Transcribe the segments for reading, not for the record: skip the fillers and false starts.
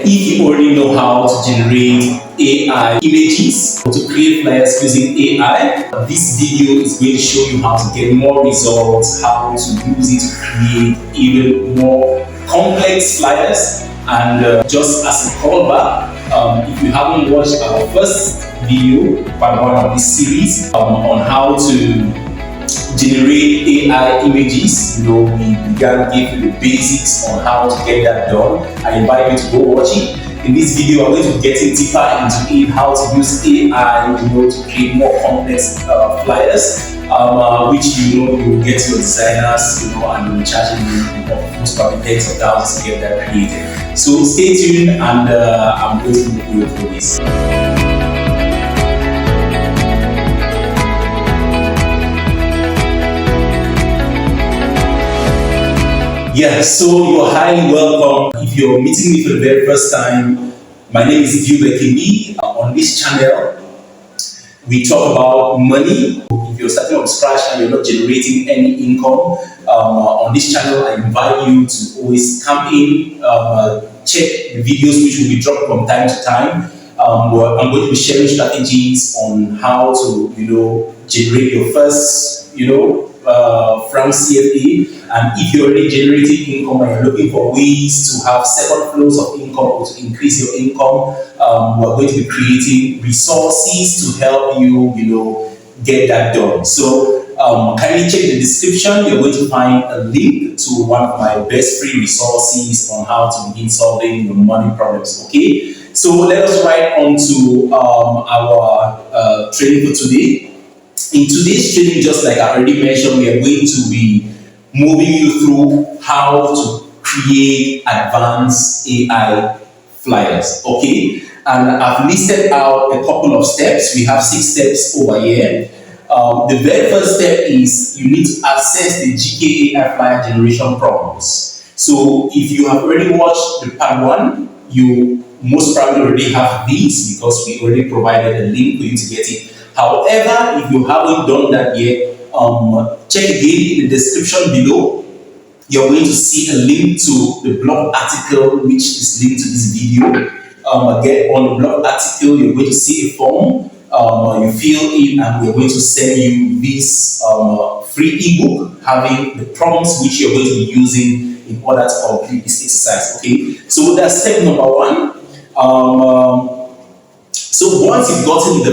If you already know how to generate AI images or to create flyers using AI, this video is going to show you how to get more results, how to use it to create even more complex flyers. And just as a callback, if you haven't watched our first video, part one of this series, on how to generate AI images, we began giving the basics on how to get that done. I invite you to go watch it. In this video, I'm going to get deeper into how to use AI, to create more complex flyers, which you will get your designers, and you'll be charging most probably tens of thousands to get that created. So stay tuned, and I'm going to move you through this. Yeah, so you're highly welcome. If you're meeting me for the very first time, my name is Kimbi. On this channel, we talk about money. If you're starting from scratch and you're not generating any income, on this channel, I invite you to always come in, check the videos which will be dropped from time to time. I'm going to be sharing strategies on how to, generate your first, from CFA. And if you're already generating income and you're looking for ways to have second flows of income or to increase your income, we're going to be creating resources to help you, get that done. So kindly check the description. You're going to find a link to one of my best free resources on how to begin solving your money problems. Okay, so let us right on to our training for today. In today's training, just like I already mentioned, we are going to be moving you through how to create advanced AI flyers, okay? And I've listed out a couple of steps. We have 6 steps over here. The very first step is you need to access the GKAI flyer generation problems. So if you have already watched the part 1, you most probably already have these because we already provided a link for you to get it. However, if you haven't done that yet, check again in the description below. You're going to see a link to the blog article which is linked to this video. Again, on the blog article, you're going to see a form. You fill in, and we're going to send you this free ebook having the prompts which you're going to be using in order to complete this exercise. Okay, so that's step number 1. So once you've gotten the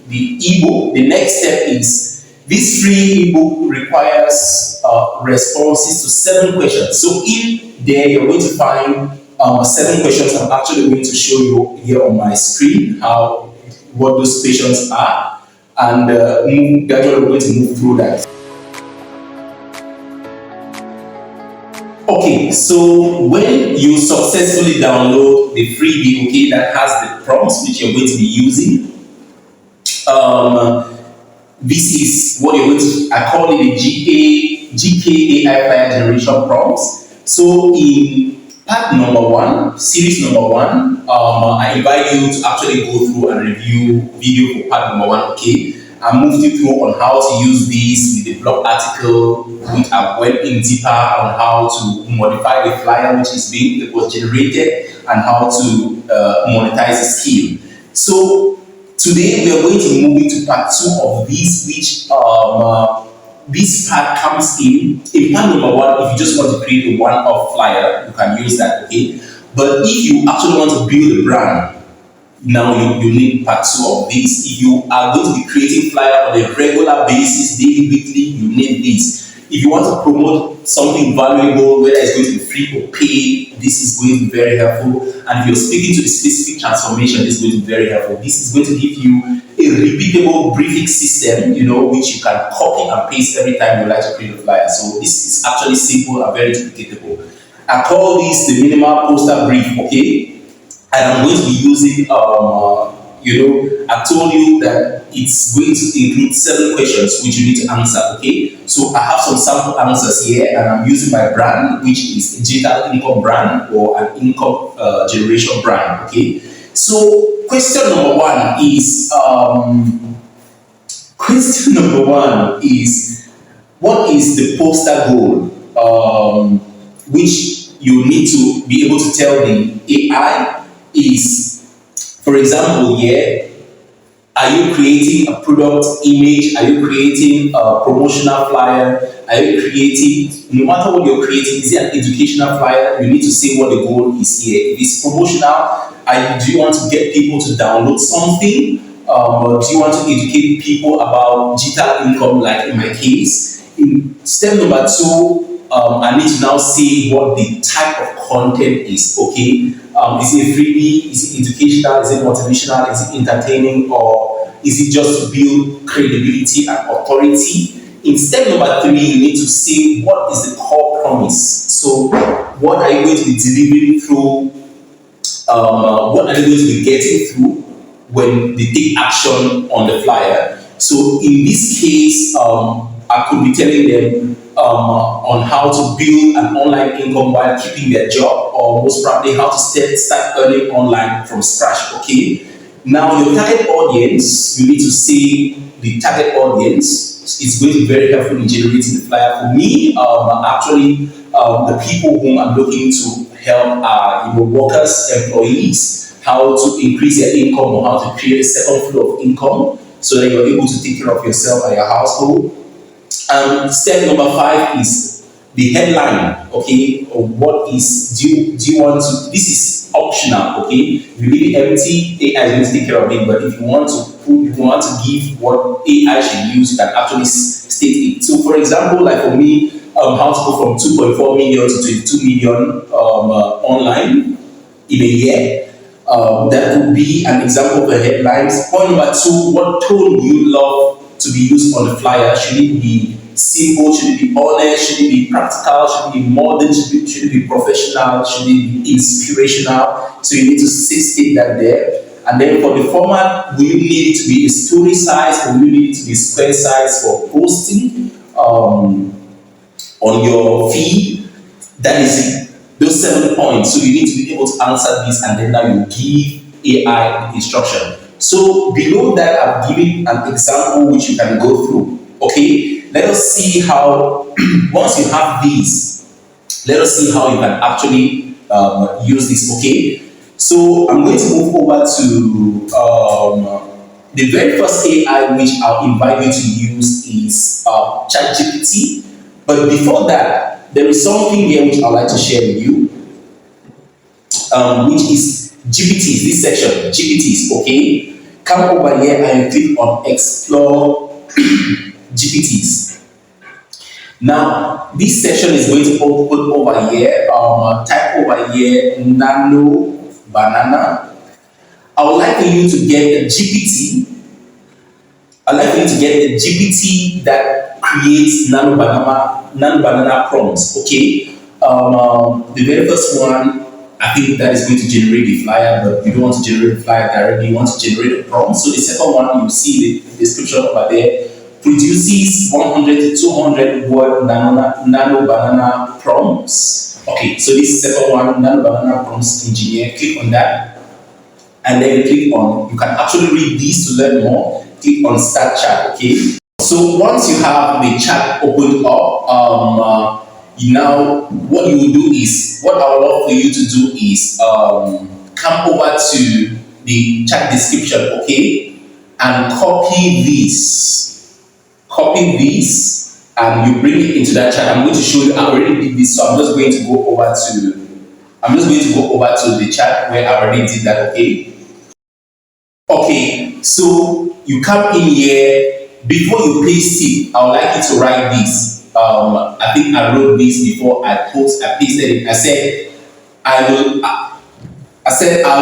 ebook, the next step is this free ebook requires responses to 7 questions. So in there, you're going to find 7 questions. I'm actually going to show you here on my screen what those questions are, and gradually we're going to move through that. Okay, so when you successfully download the freebie, okay, that has the prompts which you're going to be using, this is what you're going to, I call it the GKAI flyer generation prompts. So in part number 1, series number 1, I invite you to actually go through and review video for part number 1, okay? I moved you through on how to use this with the blog article, which I went in deeper on how to modify the flyer which was generated and how to monetize the skill. So today we are going to move into part 2 of this, which this part comes in part number 1. If you just want to create a one-off flyer, you can use that, okay? But if you actually want to build a brand, now you need part 2 of this. If you are going to be creating flyer on a regular basis, daily, weekly, you need this. If you want to promote something valuable, whether it's going to be free or paid, this is going to be very helpful. And if you're speaking to a specific transformation, this is going to be very helpful. This is going to give you a repeatable briefing system, which you can copy and paste every time you like to create a flyer. So this is actually simple and very duplicatable. I call this the minimal poster brief, okay? And I'm going to be using, I told you that it's going to include 7 questions which you need to answer, okay? So I have some sample answers here, and I'm using my brand, which is a digital income brand or an income generation brand, okay? So question number 1 is, what is the poster goal? Which you need to be able to tell the AI is, for example, yeah, are you creating a product image? Are you creating a promotional flyer? Are you creating, no matter what you're creating, is it an educational flyer? You need to say what the goal is here. If it's promotional, do you want to get people to download something? Or do you want to educate people about digital income, like in my case? In step number two, I need to now see what the type of content is, okay? Is it freebie? Is it educational? Is it motivational? Is it entertaining? Or is it just to build credibility and authority? In step number three, you need to see what is the core promise. So, what are you going to be delivering through? What are you going to be getting through when they take action on the flyer? So, in this case, I could be telling them on how to build an online income while keeping their job, or most probably how to start earning online from scratch. Okay. Now, your target audience, you need to see the target audience. It's going to be very helpful in generating the flyer. For me, actually, the people whom I'm looking to help are workers, employees, how to increase their income or how to create a second flow of income so that you're able to take care of yourself and your household. Step number five is the headline. Okay, what is do you want to? This is optional. Okay, if you leave it empty, AI is going to take care of it. But if you want to give what AI should use, you can actually state it. So, for example, like for me, how to go from 2.4 million to 22 million online in a year. That would be an example of the headlines. Point number two, what tone would you love to be used on the flyer? Should it be simple? Should it be honest? Should it be practical? Should it be modern? Should it be professional? Should it be inspirational? So you need to state that there. And then for the format, will you need it to be a story size, or will you need it to be square size for posting on your feed? That is it. Those 7 points. So you need to be able to answer this, and then now you give AI the instruction. So below that, I've given an example which you can go through. Okay, let us see how, once you have these, let us see how you can actually use this. Okay, so I'm going to move over to the very first AI which I'll invite you to use is ChatGPT. But before that, there is something here which I'd like to share with you, which is GPTs, this section, GPTs, okay? Come over here and click on Explore GPTs. Now, this section is going to open over here. Type over here, Nano Banana. I would like for you to get a GPT. I'd like for you to get a GPT that creates nano banana prompts. Okay. The very first one, I think that is going to generate the flyer, but you don't want to generate the flyer directly. You want to generate a prompt. So the second one, you see the description over there, produces 100 to 200 word nano banana prompts. Okay, so this second one, nano banana prompts engineer. Click on that, and then click on. You can actually read these to learn more. Click on Start Chat. Okay. So once you have the chat opened up, now what you will do is, what I would love for you to do is come over to the chat description, okay, and copy this, and you bring it into that chat. I'm going to show you. I already did this, so I'm just going to go over to the chat where I already did that. Okay. Okay. So you come in here. Before you paste it, I would like you to write this. I think I wrote this before I pasted it. I said I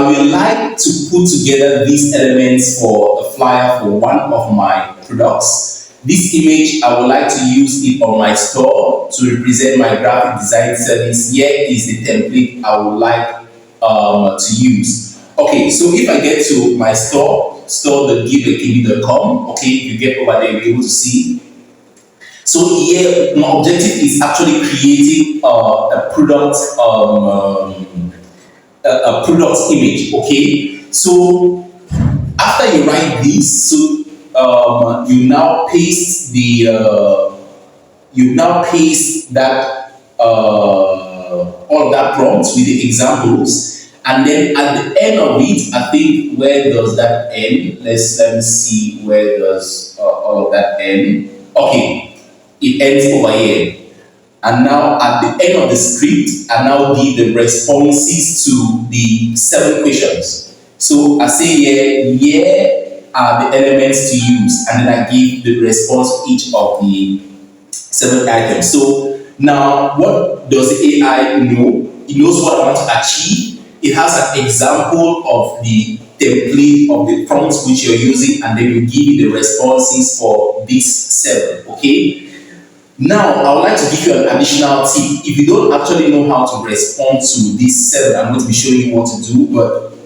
will like to put together these elements for a flyer for one of my products. This image, I would like to use it on my store to represent my graphic design service. Here is the template I would like to use. Okay, so if I get to my store.giveakb.com, okay, if you get over there, you'll be able to see. So here, my objective is actually creating a product image. Okay, so after you write this, so you now paste that all of that prompt with the examples. And then at the end of it, I think, where does that end? Let me see, where does all of that end? Okay, it ends over here. And now at the end of the script, I now give the responses to the 7 questions. So I say here are the elements to use, and then I give the response to each of the 7 items. So now, what does the AI know? It knows what I want to achieve. It has an example of the template of the prompts which you're using, and then we give you the responses for these 7. Okay. Now, I would like to give you an additional tip. If you don't actually know how to respond to these 7, I'm going to be showing you what to do. But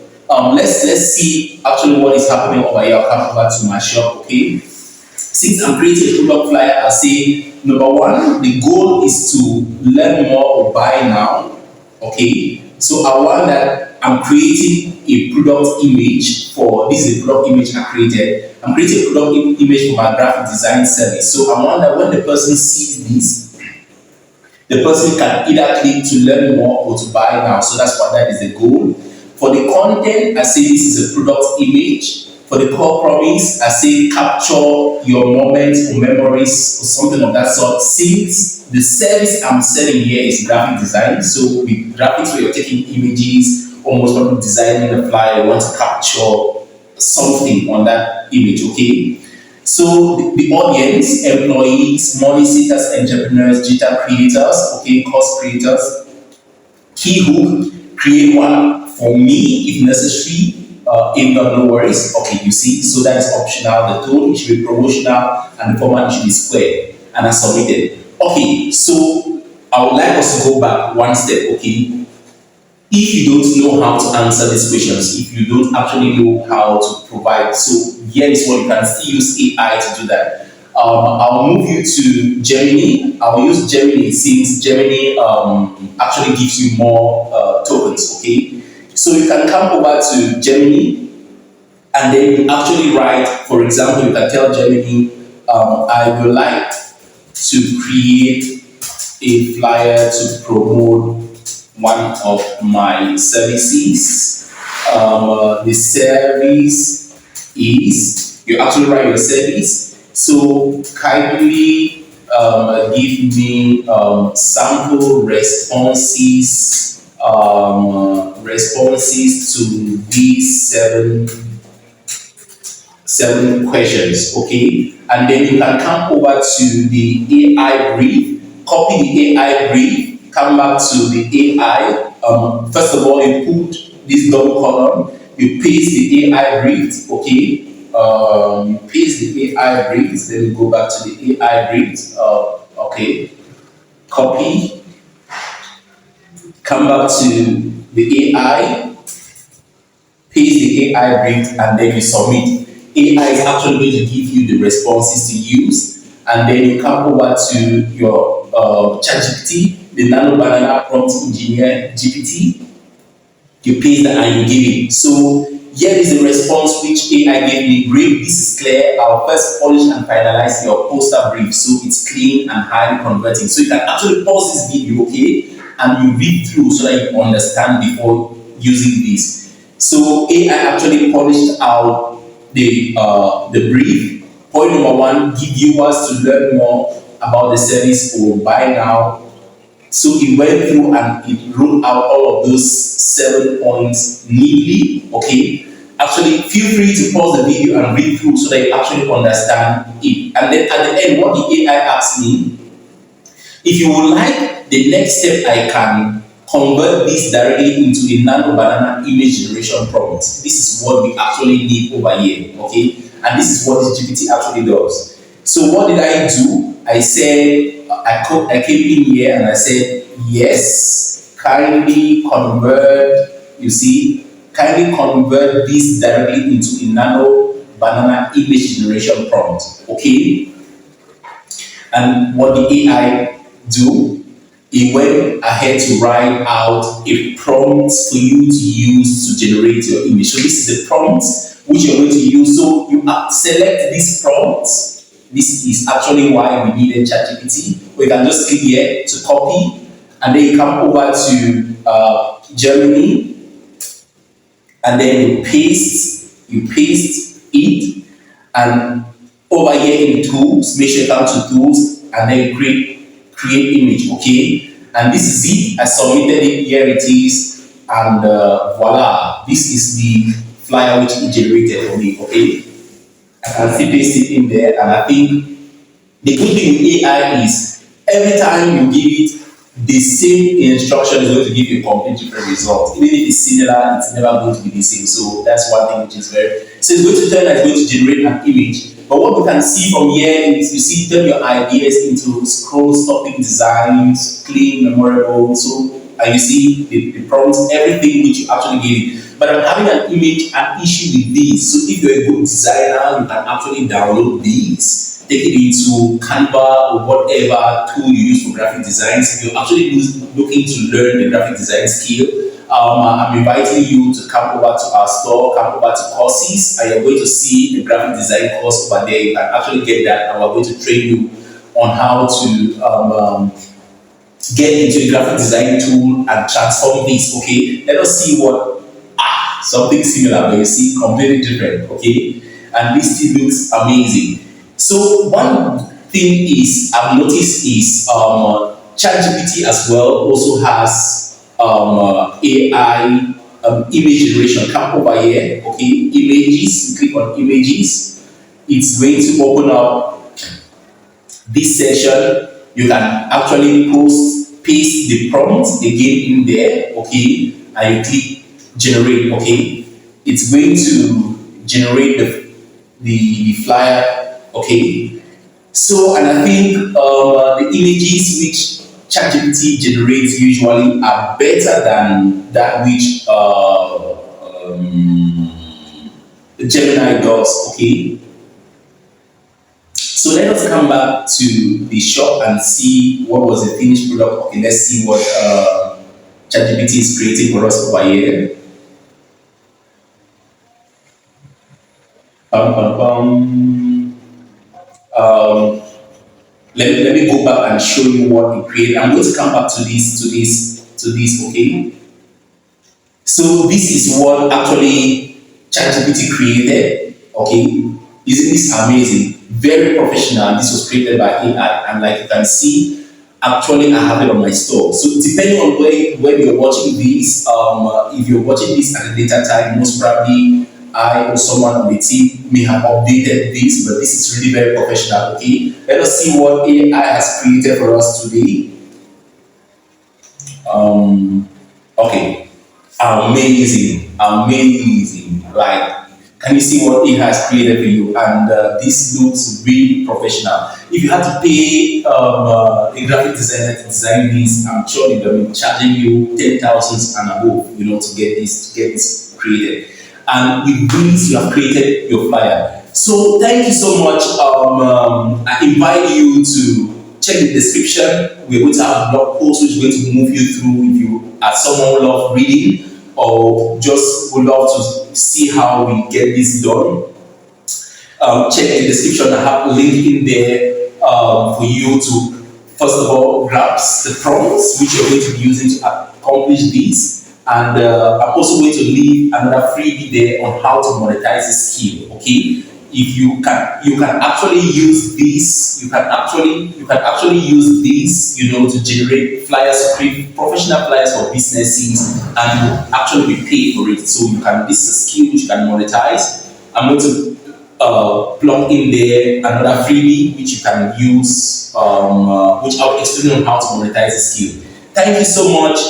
let's see actually what is happening over here. I'll come over to my shop. Okay. Since I'm creating a product flyer, I'll say number 1, the goal is to learn more or buy now. Okay. So I want that I'm creating a product image for, this is a product image I created. I'm creating a product image for my graphic design service. So I want that when the person sees this, the person can either click to learn more or to buy now. So that's what, that is the goal. For the content, I say this is a product image. For the core promise, I say capture your moments or memories or something of that sort. Since the service I'm selling here is graphic design, so with graphics where you're taking images, almost probably designing a flyer, you want to capture something on that image, okay? So the audience, employees, money seekers, entrepreneurs, digital creators, okay, course creators. Key hook, create one for me if necessary. If not, no worries. Okay, you see, so that is optional. The tone should be promotional and the format should be square, and I submitted. Okay, so I would like us to go back one step. Okay, if you don't know how to answer these questions, if you don't actually know how to provide, so here is what you can still use AI to do that. I'll move you to Gemini. I'll use Gemini since Gemini actually gives you more tokens. Okay. So you can come over to Gemini, and then you actually write, for example, you can tell Gemini, I would like to create a flyer to promote one of my services. The service is, you actually write your service. So kindly give me sample responses responses to these seven questions, okay? And then you can come over to the AI brief, copy the AI brief, come back to the AI. First of all, you put this double column, you paste the AI brief, okay? You paste the AI brief, then you go back to the AI brief, okay? Copy. Come back to the AI, paste the AI brief, and then you submit. AI is actually going to give you the responses to use, and then you come over to your ChatGPT, the Nano Banana Prompt Engineer GPT. You paste that and you give it. So here is the response which AI gave me. Great, this is clear. I'll first polish and finalize your poster brief so it's clean and highly converting. So you can actually pause this video, okay? And you read through so that you understand before using this. So AI actually polished out the brief. Point number 1, give viewers to learn more about the service or buy now. So it went through and it wrote out all of those 7 points neatly. Okay. Actually, feel free to pause the video and read through so that you actually understand it. And then at the end, what the AI asked me, if you would like the next step, I can convert this directly into a Nano Banana image generation prompt. This is what we actually need over here, okay? And this is what this GPT actually does. So what did I do? I said, I came in here and I said, yes, kindly convert, you see, kindly convert this directly into a Nano Banana image generation prompt, okay? And what the AI do, it went ahead to write out a prompt for you to use to generate your image. So this is the prompt which you're going to use. So you select this prompt. This is actually why we needed ChatGPT. We can just click here to copy, and then you come over to Germany, and then you paste it, and over here in tools, make sure you come to tools, and then create image, okay? And this is it. I submitted it. Here it is, and voila! This is the flyer which it generated for me, okay? I can still paste it in there, and I think the good thing with AI is every time you give it the same instruction is going to give you a complete different result. Even if it's similar, it's never going to be the same. So that's one thing which is very. So it's going to tell us, it's going to generate an image. But what we can see from here is you see turn your ideas into scroll stopping designs, clean, memorable. So and you see the prompts, everything which you actually give. But I'm having an issue with these. So if you're a good designer, you can actually download these, take it into Canva or whatever tool you use for graphic designs. If you're actually looking to learn the graphic design skill, I'm inviting you to come over to our store, come over to courses, and you're going to see the graphic design course over there. You can actually get that, and we're going to train you on how to get into a graphic design tool and transform this, okay? Let us see what, something similar, but you see, completely different, okay? And this still looks amazing. So one thing is, I've noticed is ChatGPT as well also has AI image generation. Come over here, okay? Images, click on images. It's going to open up this section. You can actually paste the prompt again in there, okay? And you click generate, okay? It's going to generate the flyer, okay? So, and I think the images which ChatGPT generates usually are better than that which Gemini does, okay? So let us come back to the shop and see what was the finished product. Okay, let's see what ChatGPT is creating for us over here. Let me go back and show you what it created. I'm going to come back to this, okay? So this is what actually ChatGPT created, okay? Isn't this amazing? Very professional. This was created by AI, and like you can see, actually I have it on my store. So depending on where you're watching this, if you're watching this at a later time, most probably I or someone on the team may have updated this, but this is really very professional, okay? Let us see what AI has created for us today. Okay, amazing. Like, can you see what it has created for you? And this looks really professional. If you had to pay a graphic designer to design this, I'm sure they've been charging you 10,000 and above, to get this created. And with this, you have created your flyer. So thank you so much. I invite you to check the description. We're going to have a blog post which is going to move you through if you are someone who loves reading or just would love to see how we get this done. Check the description. I have a link in there for you to, first of all, grab the prompts which you're going to be using to accomplish this. And I'm also going to leave another freebie there on how to monetize this skill, okay? If you can actually use this, you can actually use this, to generate flyers, to create professional flyers for businesses, and you actually be paid for it. So this is a skill which you can monetize. I'm going to plug in there another freebie which you can use, which I'll explain on how to monetize the skill. Thank you so much.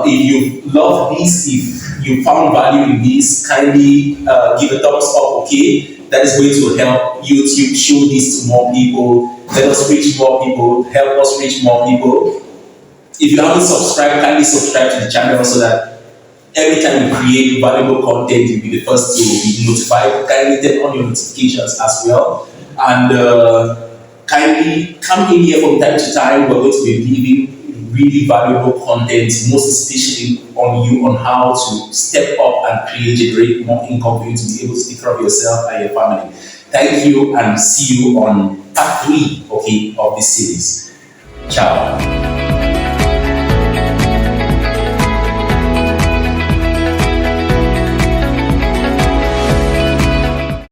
If you love this, if you found value in this, kindly give a thumbs up, okay? That is going to help YouTube show this to more people. Let us reach more people. Help us reach more people. If you haven't subscribed, kindly subscribe to the channel so that every time we create valuable content, you'll be the first to be notified. Kindly turn on your notifications as well. And kindly come in here from time to time. We're going to be leaving really valuable content, most especially on how to step up and generate more income for you to be able to take care of yourself and your family. Thank you, and see you on part 3, okay, of this series. Ciao.